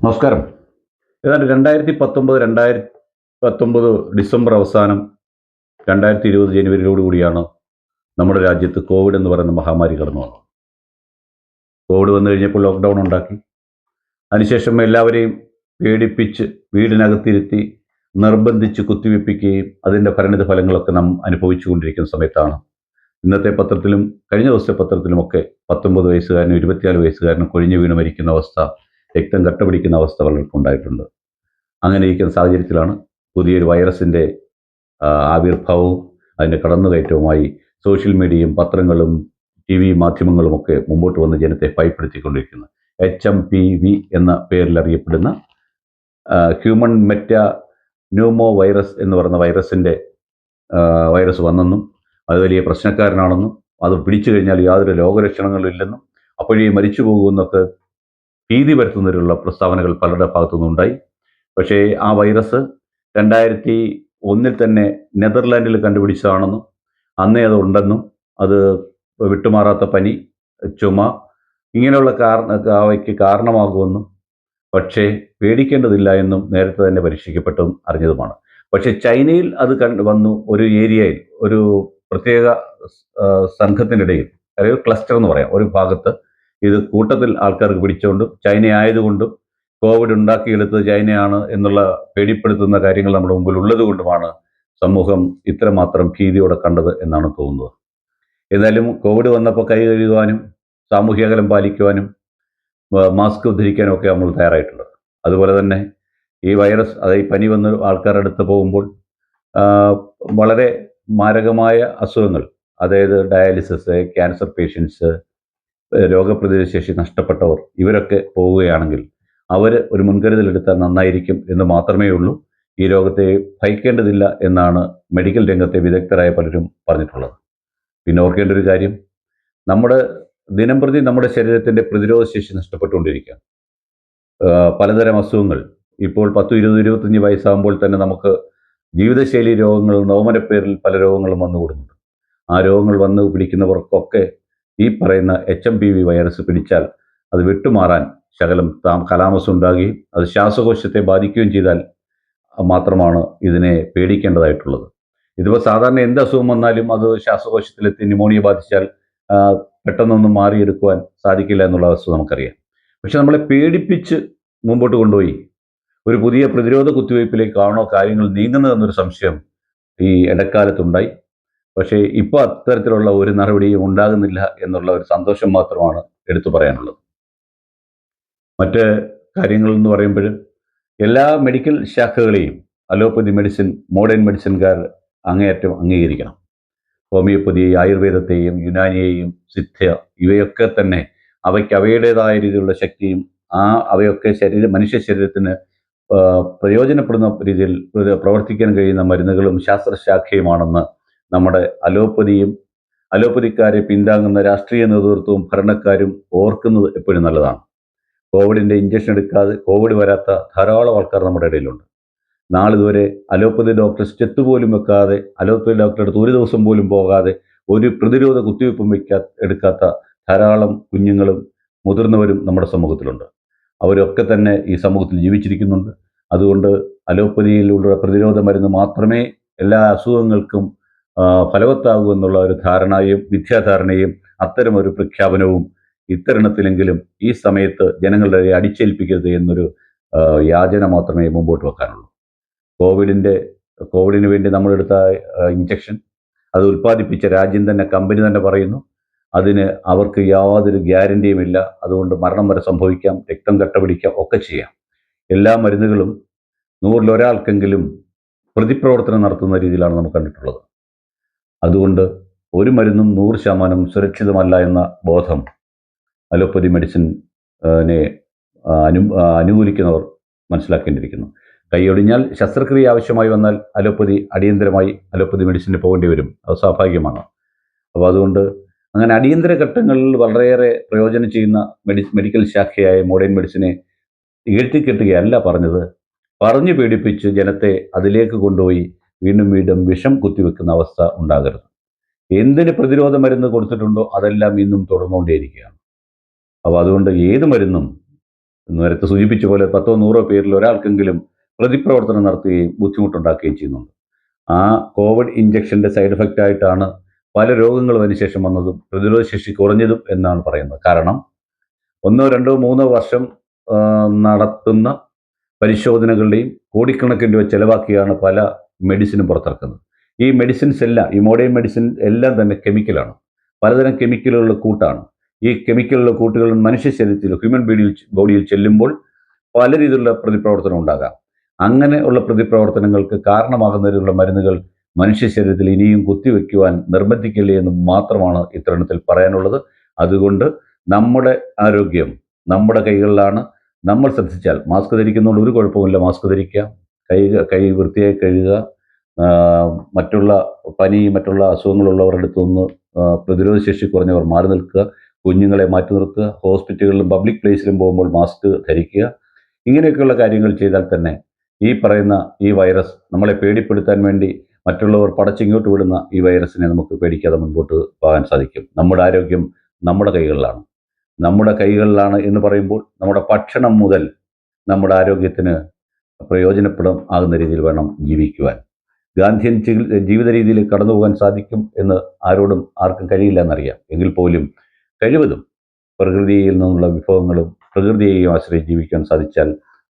നമസ്കാരം. ഏതാണ്ട് 2019 ഡിസംബർ അവസാനം 2020 ജനുവരിയോടുകൂടിയാണ് നമ്മുടെ രാജ്യത്ത് കോവിഡ് എന്ന് പറയുന്ന മഹാമാരി കടന്നു വന്നത്. കോവിഡ് വന്നു കഴിഞ്ഞപ്പോൾ ലോക്ക്ഡൗൺ ഉണ്ടാക്കി. അതിനുശേഷം എല്ലാവരെയും പേടിപ്പിച്ച് വീടിനകത്തിരുത്തി നിർബന്ധിച്ച് കുത്തിവെപ്പിക്കുകയും അതിൻ്റെ പരിണിത ഫലങ്ങളൊക്കെ നാം അനുഭവിച്ചുകൊണ്ടിരിക്കുന്ന സമയത്താണ് ഇന്നത്തെ പത്രത്തിലും കഴിഞ്ഞ ദിവസത്തെ പത്രത്തിലുമൊക്കെ 19 വയസ്സുകാരനും 24 വയസ്സുകാരനും കൊഴിഞ്ഞു വീണ് മരിക്കുന്ന അവസ്ഥ, രക്തം കട്ടപിടിക്കുന്ന അവസ്ഥ പലർക്കും ഉണ്ടായിട്ടുണ്ട്. അങ്ങനെ ഇരിക്കുന്ന സാഹചര്യത്തിലാണ് പുതിയൊരു വൈറസിൻ്റെ ആവിർഭാവവും അതിൻ്റെ കടന്നുകയറ്റവുമായി സോഷ്യൽ മീഡിയയും പത്രങ്ങളും ടി വി മാധ്യമങ്ങളുമൊക്കെ മുമ്പോട്ട് വന്ന് ജനത്തെ ഭയപ്പെടുത്തിക്കൊണ്ടിരിക്കുന്നത്. HMPV എന്ന പേരിൽ അറിയപ്പെടുന്ന ഹ്യൂമൻ മെറ്റാ ന്യൂമോ വൈറസ് എന്ന് പറയുന്ന വൈറസ് വന്നെന്നും അത് വലിയ പ്രശ്നക്കാരനാണെന്നും അത് പിടിച്ചു കഴിഞ്ഞാൽ യാതൊരു രോഗലക്ഷണങ്ങളും ഇല്ലെന്നും അപ്പോഴേ മരിച്ചു പോകുമെന്നൊക്കെ ഭീതി വരുത്തുന്നതിലുള്ള പ്രസ്താവനകൾ പലരുടെ ഭാഗത്തുനിന്നുണ്ടായി. പക്ഷേ ആ വൈറസ് 2001 തന്നെ നെതർലാൻഡിൽ കണ്ടുപിടിച്ചതാണെന്നും അന്നേ അത് ഉണ്ടെന്നും അത് വിട്ടുമാറാത്ത പനി, ചുമ ഇങ്ങനെയുള്ള അവയ്ക്ക് കാരണമാകുമെന്നും പക്ഷേ പേടിക്കേണ്ടതില്ല എന്നും നേരത്തെ തന്നെ പരീക്ഷിക്കപ്പെട്ടതും അറിഞ്ഞതുമാണ്. പക്ഷേ ചൈനയിൽ അത് വന്നു ഒരു ഏരിയയിൽ ഒരു പ്രത്യേക സംഘത്തിനിടയിൽ, അല്ലെങ്കിൽ ക്ലസ്റ്റർ എന്ന് പറയാം, ഒരു ഭാഗത്ത് ഇത് കൂട്ടത്തിൽ ആൾക്കാർക്ക് പിടിച്ചുകൊണ്ടും ചൈന ആയതുകൊണ്ടും കോവിഡ് ഉണ്ടാക്കിയെടുത്തത് ചൈനയാണ് എന്നുള്ള പേടിപ്പെടുത്തുന്ന കാര്യങ്ങൾ നമ്മുടെ മുമ്പിൽ ഉള്ളത് കൊണ്ടുമാണ് സമൂഹം ഇത്രമാത്രം ഭീതിയോടെ കണ്ടത് എന്നാണ് തോന്നുന്നത്. ഏതായാലും കോവിഡ് വന്നപ്പോൾ കൈ കഴുകുവാനും സാമൂഹ്യ അകലം പാലിക്കുവാനും മാസ്ക് ധരിക്കാനും ഒക്കെ നമ്മൾ തയ്യാറായിട്ടുണ്ട്. അതുപോലെ തന്നെ ഈ വൈറസ്, അതായത് ഈ പനി വന്ന് ആൾക്കാരുടെ അടുത്ത് പോകുമ്പോൾ വളരെ മാരകമായ അസുഖങ്ങൾ, അതായത് ഡയാലിസിസ്, ക്യാൻസർ പേഷ്യൻസ്, രോഗപ്രതിരോധ ശേഷി നഷ്ടപ്പെട്ടവർ, ഇവരൊക്കെ പോവുകയാണെങ്കിൽ അവർ ഒരു മുൻകരുതലെടുത്താൽ നന്നായിരിക്കും എന്ന് മാത്രമേ ഉള്ളൂ. ഈ രോഗത്തെ ഭയക്കേണ്ടതില്ല എന്നാണ് മെഡിക്കൽ രംഗത്തെ വിദഗ്ധരായ പലരും പറഞ്ഞിട്ടുള്ളത്. പിന്നെ ഓർക്കേണ്ട ഒരു കാര്യം, നമ്മുടെ ദിനംപ്രതി നമ്മുടെ ശരീരത്തിൻ്റെ പ്രതിരോധ ശേഷി നഷ്ടപ്പെട്ടുകൊണ്ടിരിക്കുകയാണ്. പലതരം അസുഖങ്ങൾ ഇപ്പോൾ 10, 20, 25 വയസ്സാകുമ്പോൾ തന്നെ നമുക്ക് ജീവിതശൈലി രോഗങ്ങൾ, നവമനപ്പേരിൽ പല രോഗങ്ങളും വന്നുകൂടുന്നുണ്ട്. ആ രോഗങ്ങൾ വന്ന് പിടിക്കുന്നവർക്കൊക്കെ ഈ പറയുന്ന HMPV വൈറസ് പിടിച്ചാൽ അത് വിട്ടുമാറാൻ ശകലം കലാമസം ഉണ്ടാകുകയും അത് ശ്വാസകോശത്തെ ബാധിക്കുകയും ചെയ്താൽ മാത്രമാണ് ഇതിനെ പേടിക്കേണ്ടതായിട്ടുള്ളത്. ഇതിപ്പോൾ സാധാരണ എന്ത് അസുഖം വന്നാലും അത് ശ്വാസകോശത്തിലെത്തി ന്യൂമോണിയ ബാധിച്ചാൽ പെട്ടെന്നൊന്നും മാറിയെടുക്കുവാൻ സാധിക്കില്ല എന്നുള്ള വസ്തുത നമുക്കറിയാം. പക്ഷെ നമ്മളെ പേടിപ്പിച്ച് മുമ്പോട്ട് കൊണ്ടുപോയി ഒരു പുതിയ പ്രതിരോധ കുത്തിവയ്പ്പിലേക്കാണോ കാര്യങ്ങൾ നീങ്ങുന്നതെന്നൊരു സംശയം ഈ ഇടക്കാലത്തുണ്ടായി. പക്ഷേ ഇപ്പോൾ അത്തരത്തിലുള്ള ഒരു നടപടിയും ഉണ്ടാകുന്നില്ല എന്നുള്ള ഒരു സന്തോഷം മാത്രമാണ് എടുത്തു പറയാനുള്ളത്. മറ്റ് കാര്യങ്ങൾ എന്ന് പറയുമ്പോൾ എല്ലാ മെഡിക്കൽ ശാഖകളെയും അലോപ്പതി മെഡിസിൻ, മോഡേൺ മെഡിസിൻകാർ അങ്ങേയറ്റം അംഗീകരിക്കണം. ഹോമിയോപ്പതി, ആയുർവേദത്തെയും യുനാനിയെയും സിദ്ധ, ഇവയൊക്കെ തന്നെ അവയ്ക്ക് അവയുടേതായ രീതിയിലുള്ള ശക്തിയും അവയൊക്കെ മനുഷ്യ ശരീരത്തിന് പ്രയോജനപ്പെടുന്ന രീതിയിൽ പ്രവർത്തിക്കാൻ കഴിയുന്ന മരുന്നുകളും ശാസ്ത്രശാഖയുമാണെന്ന് നമ്മുടെ അലോപ്പതിക്കാരെ പിന്താങ്ങുന്ന രാഷ്ട്രീയ നേതൃത്വവും ഭരണക്കാരും ഓർക്കുന്നത് എപ്പോഴും നല്ലതാണ്. കോവിഡിൻ്റെ ഇഞ്ചക്ഷൻ എടുക്കാതെ കോവിഡ് വരാത്ത ധാരാളം ആൾക്കാർ നമ്മുടെ ഇടയിലുണ്ട്. നാളിതുവരെ അലോപ്പതി ഡോക്ടർ സ്റ്റെത്ത് പോലും വെക്കാതെ, അലോപ്പതി ഡോക്ടറെ അടുത്ത് ഒരു ദിവസം പോലും പോകാതെ, ഒരു പ്രതിരോധ കുത്തിവയ്പ്പും എടുക്കാത്ത ധാരാളം കുഞ്ഞുങ്ങളും മുതിർന്നവരും നമ്മുടെ സമൂഹത്തിലുണ്ട്. അവരൊക്കെ തന്നെ ഈ സമൂഹത്തിൽ ജീവിച്ചിരിക്കുന്നുണ്ട്. അതുകൊണ്ട് അലോപ്പതിയിലുള്ള പ്രതിരോധ മരുന്ന് മാത്രമേ എല്ലാ അസുഖങ്ങൾക്കും ഫലവത്താകൂ എന്നുള്ള ഒരു മിഥ്യാധാരണയും അത്തരമൊരു പ്രഖ്യാപനവും ഇത്തരണത്തിലെങ്കിലും ഈ സമയത്ത് ജനങ്ങളുടെ അടിച്ചേൽപ്പിക്കരുത് എന്നൊരു യാചന മാത്രമേ മുമ്പോട്ട് വെക്കാനുള്ളൂ. കോവിഡിന് വേണ്ടി നമ്മളെടുത്ത ഇഞ്ചക്ഷൻ അത് ഉൽപ്പാദിപ്പിച്ച രാജ്യം തന്നെ, കമ്പനി തന്നെ പറയുന്നു അതിന് അവർക്ക് യാതൊരു ഗ്യാരണ്ടിയുമില്ല, അതുകൊണ്ട് മരണം വരെ സംഭവിക്കാം, രക്തം കട്ടപിടിക്കാം, ഒക്കെ ചെയ്യാം. എല്ലാ മരുന്നുകളും 100-ൽ ഒരാൾക്കെങ്കിലും പ്രതിപ്രവർത്തനം നടത്തുന്ന രീതിയിലാണ് നമുക്ക് കണ്ടിട്ടുള്ളത്. അതുകൊണ്ട് ഒരു മരുന്നും 100% സുരക്ഷിതമല്ല എന്ന ബോധം അലോപ്പതി മെഡിസിനെ അനുകൂലിക്കുന്നവർ മനസ്സിലാക്കേണ്ടിയിരിക്കുന്നു. കൈയൊടിഞ്ഞാൽ ശസ്ത്രക്രിയ ആവശ്യമായി വന്നാൽ അടിയന്തരമായി അലോപ്പതി മെഡിസിന് പോകേണ്ടി വരും. അത് സ്വാഭാവികമാണ്. അപ്പോൾ അതുകൊണ്ട് അങ്ങനെ അടിയന്തര ഘട്ടങ്ങളിൽ വളരെയേറെ പ്രയോജനം ചെയ്യുന്ന മെഡിക്കൽ ശാഖയായ മോഡേൺ മെഡിസിനെ ഇകഴ്ത്തിക്കെട്ടുകയല്ല പറഞ്ഞത്, പറഞ്ഞു പേടിപ്പിച്ച് ജനത്തെ അതിലേക്ക് കൊണ്ടുപോയി വീണ്ടും വീണ്ടും വിഷം കുത്തിവെക്കുന്ന അവസ്ഥ ഉണ്ടാകരുത്. എന്തിന് പ്രതിരോധ മരുന്ന് കൊടുത്തിട്ടുണ്ടോ അതെല്ലാം ഇന്നും തുടർന്നുകൊണ്ടേയിരിക്കുകയാണ്. അപ്പോൾ അതുകൊണ്ട് ഏത് മരുന്നും നേരത്തെ സൂചിപ്പിച്ച പോലെ 10-100 പേരിൽ ഒരാൾക്കെങ്കിലും പ്രതിപ്രവർത്തനം നടത്തുകയും ബുദ്ധിമുട്ടുണ്ടാക്കുകയും ചെയ്യുന്നുണ്ട്. ആ കോവിഡ് ഇഞ്ചക്ഷൻ്റെ സൈഡ് എഫക്റ്റ് ആയിട്ടാണ് പല രോഗങ്ങളും അതിനുശേഷം വന്നതും പ്രതിരോധശേഷി കുറഞ്ഞതും എന്നാണ് പറയുന്നത്. കാരണം 1, 2, 3 വർഷം നടത്തുന്ന പരിശോധനകളുടെയും കോടിക്കണക്കിന് രൂപ ചെലവാക്കിയാണ് പല മെഡിസിനും പുറത്തിറക്കുന്നത്. ഈ മെഡിസിൻസ് എല്ലാം, ഈ മോഡേൺ മെഡിസിൻ എല്ലാം തന്നെ കെമിക്കലാണ്, പലതരം കെമിക്കലുകളുടെ കൂട്ടാണ്. ഈ കെമിക്കലുകളുടെ കൂട്ടുകൾ മനുഷ്യ ശരീരത്തിൽ, ഹ്യൂമൻ ബോഡിയിൽ ചെല്ലുമ്പോൾ പല രീതിയിലുള്ള പ്രതിപ്രവർത്തനം ഉണ്ടാകാം. അങ്ങനെ ഉള്ള പ്രതിപ്രവർത്തനങ്ങൾക്ക് കാരണമാകുന്നതിനുള്ള മരുന്നുകൾ മനുഷ്യ ശരീരത്തിൽ ഇനിയും കുത്തിവെക്കുവാൻ നിർബന്ധിക്കില്ലേ എന്ന് മാത്രമാണ് ഇത്തരണത്തിൽ പറയാനുള്ളത്. അതുകൊണ്ട് നമ്മുടെ ആരോഗ്യം നമ്മുടെ കൈകളിലാണ്. നമ്മൾ ശ്രദ്ധിച്ചാൽ, മാസ്ക് ധരിക്കുന്നതുകൊണ്ട് ഒരു കുഴപ്പമില്ല, മാസ്ക് ധരിക്കുക, കൈ വൃത്തിയായി കഴുകുക, മറ്റുള്ള മറ്റുള്ള അസുഖങ്ങളുള്ളവരുടെ അടുത്തുനിന്ന് പ്രതിരോധശേഷി കുറഞ്ഞവർ മാറി നിൽക്കുക, കുഞ്ഞുങ്ങളെ മാറ്റി നിർത്തുക, ഹോസ്പിറ്റലുകളിലും പബ്ലിക് പ്ലേസിലും പോകുമ്പോൾ മാസ്ക് ധരിക്കുക. ഇങ്ങനെയൊക്കെയുള്ള കാര്യങ്ങൾ ചെയ്താൽ തന്നെ ഈ പറയുന്ന ഈ വൈറസ്, നമ്മളെ പേടിപ്പെടുത്താൻ വേണ്ടി മറ്റുള്ളവർ പടച്ചിങ്ങോട്ട് വിടുന്ന ഈ വൈറസിനെ നമുക്ക് പേടിക്കാതെ മുൻപോട്ട് പോകാൻ സാധിക്കും. നമ്മുടെ ആരോഗ്യം നമ്മുടെ കൈകളിലാണ്. നമ്മുടെ കൈകളിലാണ് എന്ന് പറയുമ്പോൾ നമ്മുടെ ഭക്ഷണം മുതൽ നമ്മുടെ ആരോഗ്യത്തിന് പ്രയോജനപ്പെടും ആകുന്ന രീതിയിൽ വേണം ജീവിക്കുവാൻ. ഗാന്ധിയൻ ജീവിത രീതിയിൽ കടന്നു പോകാൻ സാധിക്കും എന്ന് ആർക്കും കഴിയില്ല എന്നറിയാം. എങ്കിൽ പോലും കഴിവതും പ്രകൃതിയിൽ നിന്നുള്ള വിഭവങ്ങളും പ്രകൃതിയെയും ആശ്രയിച്ച് ജീവിക്കാൻ സാധിച്ചാൽ